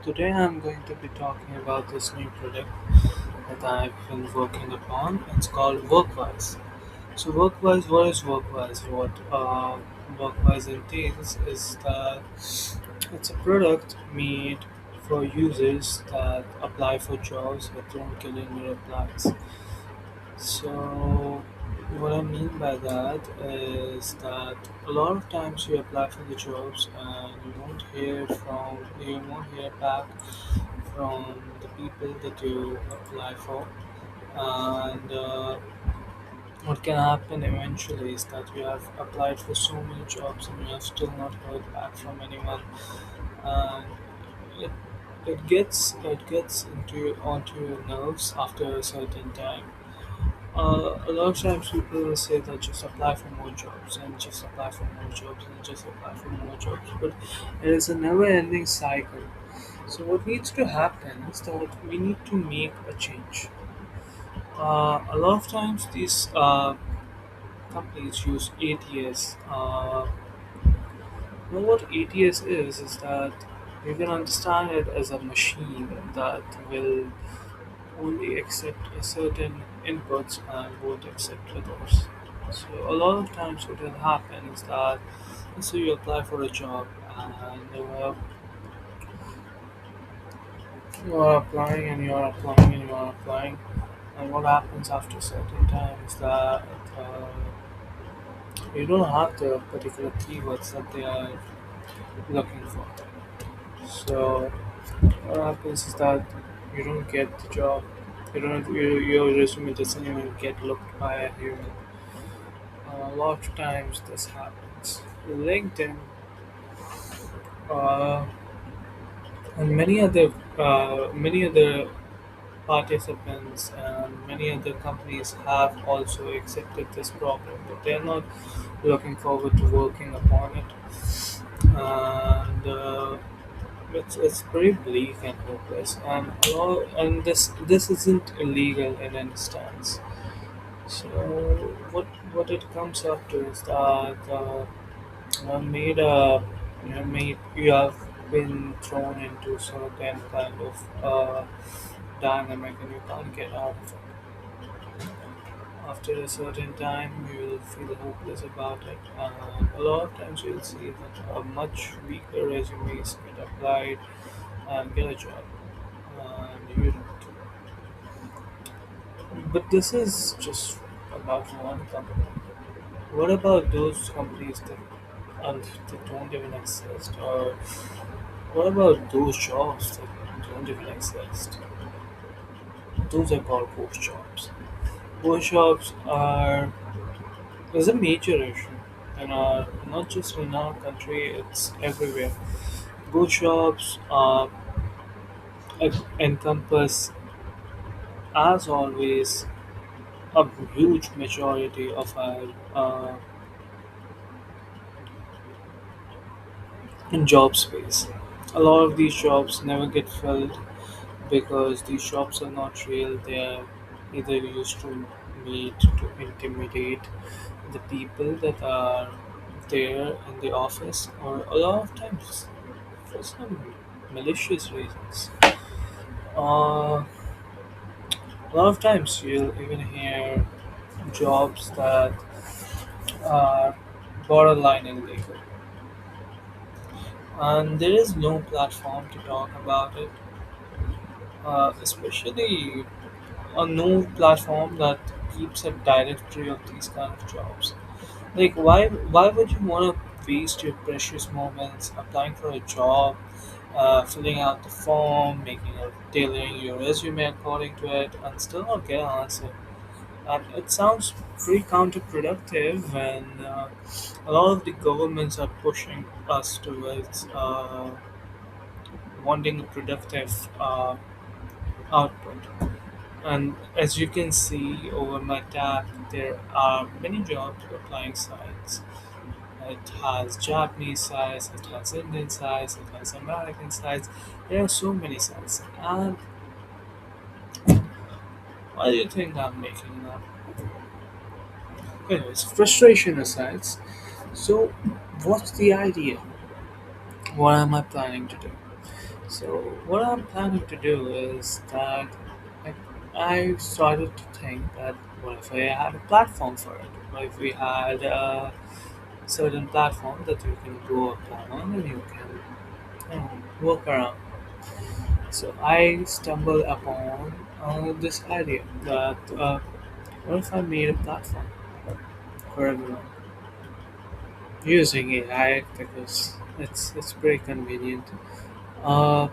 Today I'm going to be talking about this new product that I've been working upon. It's called WorkWyse. So WorkWyse, what is WorkWyse? What WorkWyse entails is that it's a product made for users that apply for jobs but don't get any replies. So what I mean by that is that a lot of times you apply for the jobs and you won't hear back from the people that you apply for. And what can happen eventually is that you have applied for so many jobs and you have still not heard back from anyone. And it, it gets into onto your nerves after a certain time. A lot of times people will say that just apply for more jobs and just apply for more jobs and just apply for more jobs, but it is a never-ending cycle. So what needs to happen is that we need to make a change. A lot of times these companies use ATS. What ATS is that you can understand it as a machine that will only accept a certain inputs and won't accept others. So a lot of times what will happen is that so you apply for a job and you are applying and you are applying and you are applying, and what happens after a certain time is that uh, you don't have the particular keywords that they are looking for. So what happens is that you don't get the job. Your resume doesn't even get looked by a human. A lot of times this happens. LinkedIn uh, and many other participants and many other companies have also accepted this problem, but they're not looking forward to working upon it. And it's pretty bleak and hopeless. And this isn't illegal in any stance. So what it comes up to is that made a you have been thrown into certain kind of dynamic and you can't get out of it. After a certain time, you will feel hopeless about it. A lot of times, you'll see that a much weaker resumes get applied and get a job. And you, but this is just about one company. What about those companies that don't even exist? Or what about those jobs that don't even exist? Those are called ghost jobs. Ghost jobs are is a major issue, and not just in our country; it's everywhere. Ghost jobs encompass, as always, a huge majority of our job space. A lot of these jobs never get filled because these jobs are not real. They are either used to meet to intimidate the people that are there in the office, or a lot of times for some malicious reasons. A lot of times you'll even hear jobs that are borderline illegal, and there is no platform to talk about it, especially no platform that keeps a directory of these kind of jobs. Like why would you want to waste your precious moments applying for a job, filling out the form, tailoring your resume according to it, and still not get an answer? And it sounds pretty counterproductive when a lot of the governments are pushing us towards wanting a productive output. And as you can see over my tab, there are many jobs applying sites. It has Japanese sites, it has Indian sites, it has American sites. There are so many sites. And why do you think I'm making that? Anyways, frustration aside, so what's the idea? What am I planning to do? So what I'm planning to do is that I, I started to think that what if I had a platform for it? What if we had a certain platform that you can go apply on and you can work around? So I stumbled upon this idea that what if I made a platform for everyone using AI because it's pretty convenient. Uh,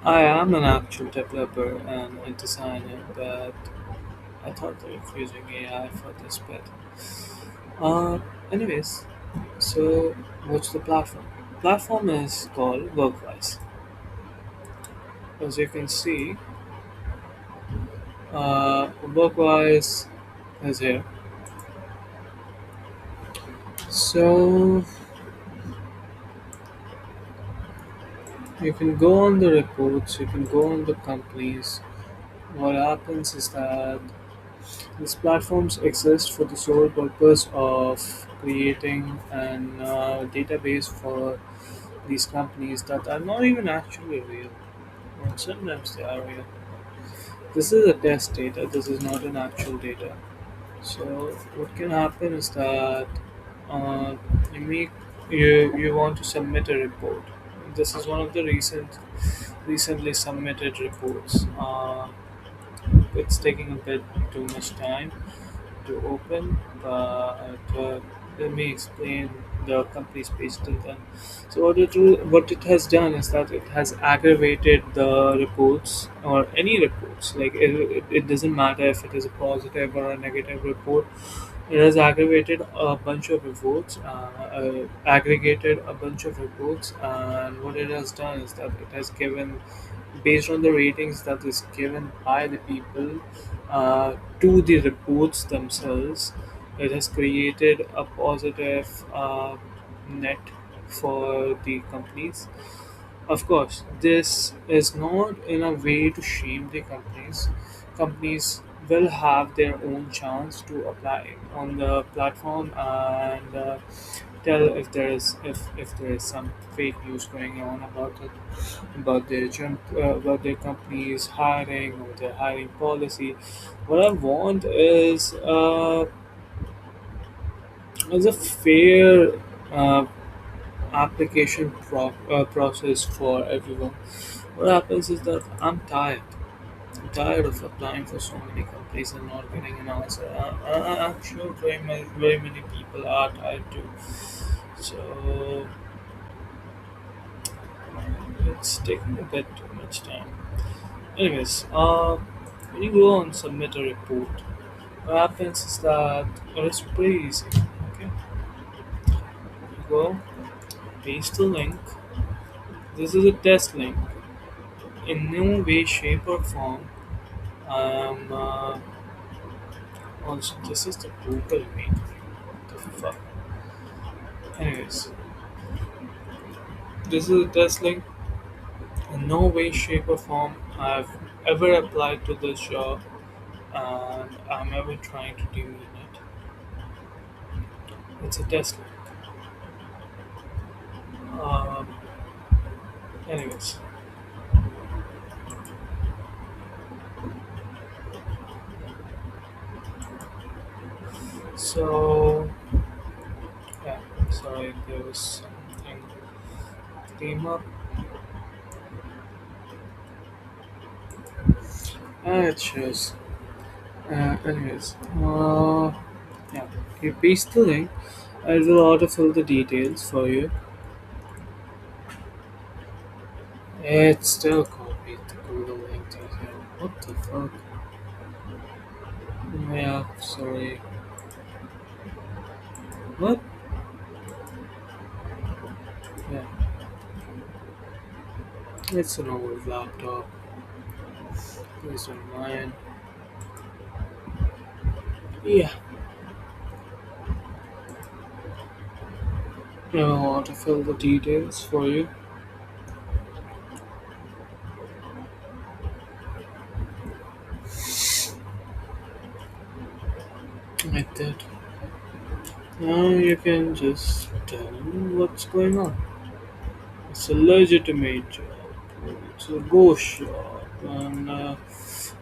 I am an actual developer and a designer, but I thought of using AI for this bit. Uh, anyways, so what's the platform? Platform is called WorkWyse. As you can see, WorkWyse is here. So you can go on the reports, you can go on the companies. What happens is that these platforms exist for the sole purpose of creating an database for these companies that are not even actually real. Well, sometimes they are real. This is a test data. This is not an actual data. So what can happen is that uh, you make you want to submit a report. This is one of the recently submitted reports. It's taking a bit too much time to open, but let me explain the company's page till then. So what it has done is that it has aggravated the reports or any reports. Like it doesn't matter if it is a positive or a negative report. It has aggravated a bunch of reports, aggregated a bunch of reports, and what it has done is that it has given, based on the ratings that is given by the people to the reports themselves, it has created a positive net for the companies. Of course, this is not in a way to shame the companies. Companies will have their own chance to apply on the platform and tell if there is some fake news going on about it, about their company's hiring or their hiring policy. What I want is a fair uh, application process for everyone. What happens is that I'm tired. I'm tired of applying for so many companies and not getting an answer. I'm sure very many people are tired too. So it's taking a bit too much time. Anyways, when you go and submit a report, what happens is that it's pretty easy. Okay, you go, paste the link. This is a test link. In no way, shape, or form, um, also this is the Google Meet. What the fuck? Anyways, this is a test link. In no way, shape, or form I've ever applied to this job, and I'm ever trying to demean it. It's a test link. Um, anyways, so yeah, sorry, there was something came up. It shows. Anyways, yeah, you paste the link. I will autofill the details for you. It still copied the Google link detail. What the fuck? Yeah, sorry. What? Yeah, it's an old laptop. Please don't mind. Yeah, I will autofill the details for you. I did. Now you can just tell me what's going on. It's a legitimate job. So go shop and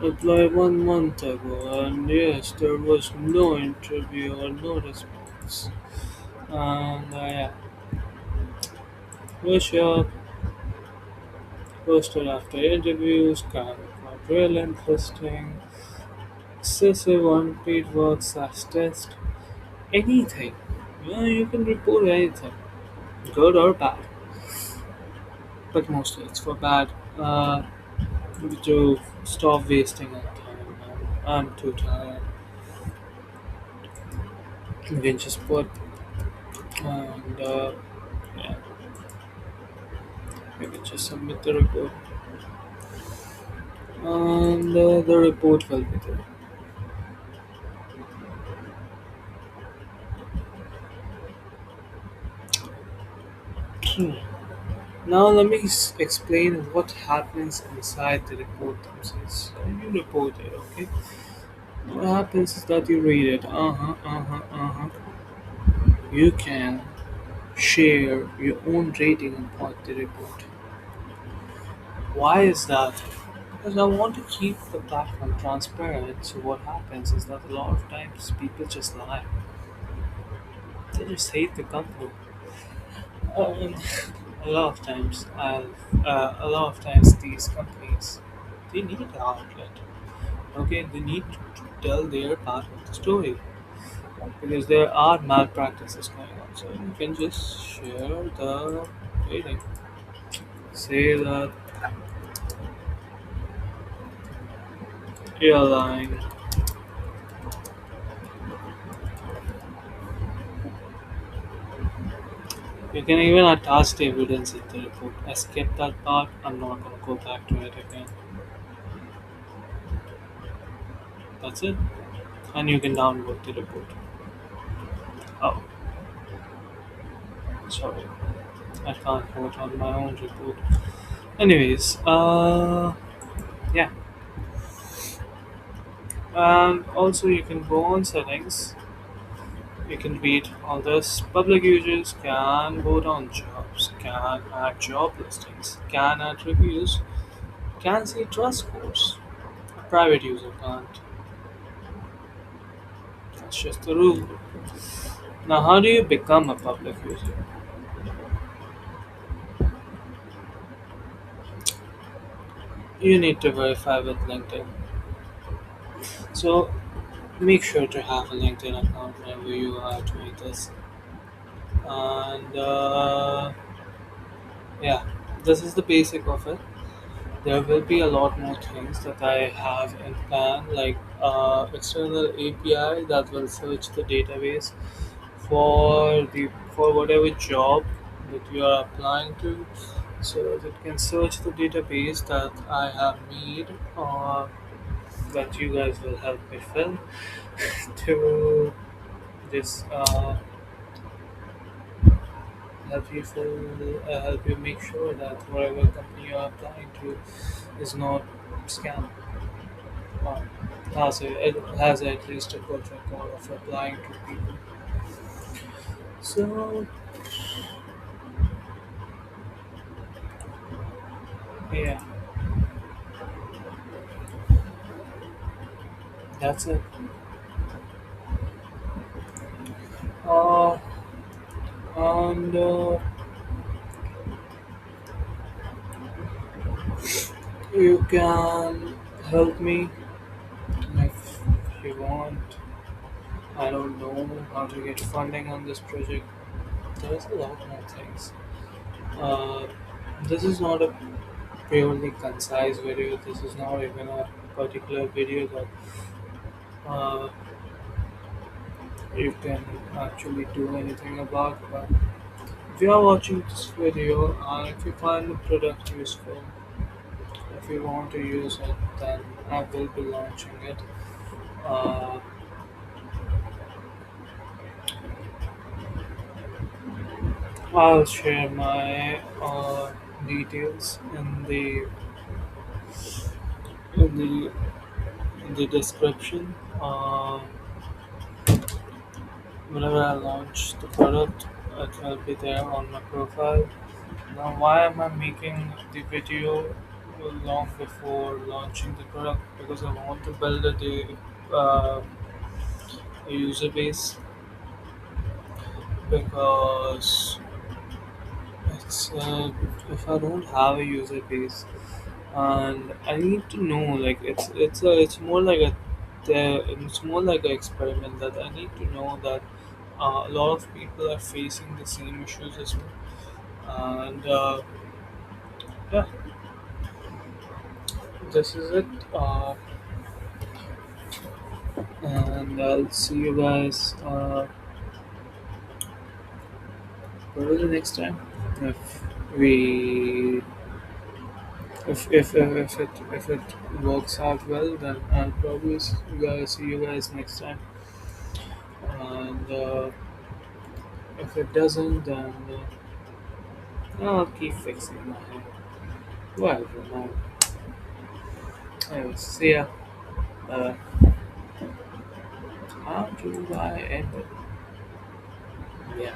apply 1 month ago, and yes, there was no interview or no response. And yeah, go shop, posted after interviews, kind of not real interesting, excessive unpaid work slash test, anything. Yeah, you can report anything, good or bad, but mostly it's for bad. To stop wasting our time. I'm too tired. You can just put and yeah, you can just submit the report, and the report will be there. Hmm. Now let me explain what happens inside the report themselves. So you report it, okay? What happens is that you read it. Uh huh. You can share your own rating about the report. Why is that? Because I want to keep the platform transparent. So what happens is that a lot of times people just lie. They just hate the company. Um, a lot of times, a lot of times these companies, they need an outlet. Okay, they need to tell their part of the story because there are malpractices going on. So you can just share the rating. Say that airline. You can even attach the evidence in the report. I skipped that part. I'm not gonna go back to it again. That's it. And you can download the report. Oh, sorry. I can't vote on my own report. Anyways, yeah. And also you can go on settings. You can read all this. Public users can vote on jobs, can add job listings, can add reviews, can see trust scores. A private user can't. That's just the rule. Now, how do you become a public user? You need to verify with LinkedIn. So, make sure to have a LinkedIn account whenever you are doing this. And yeah, this is the basic of it. There will be a lot more things that I have in plan, like external API that will search the database for whatever job that you are applying to, so that it can search the database that I have made or that you guys will help me fill to just help you make sure that whatever company you are applying to is not scam or it has at least a good record of applying to people. So yeah, that's it. Uh, and you can help me if you want. I don't know how to get funding on this project. There's a lot more things. Uh, this is not a purely concise video. This is not even a particular video that uh, you can actually do anything about. But if you are watching this video and if you find the product useful, if you want to use it, then I will be launching it. Uh, I'll share my details in the in the description. Whenever I launch the product, it will be there on my profile. Now, why am I making the video? long before launching the product because I want to build uh, a user base because it's if I don't have a user base and I need to know like it's more like it's more like an experiment that I need to know that a lot of people are facing the same issues as well and yeah, this is it. And I'll see you guys probably next time. If we if it works out well, then I'll probably see you guys next time. And if it doesn't, then I'll keep fixing my hair. Whatever, man. Anyways, see ya. Uh, how do I end it? Yeah.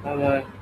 Bye bye.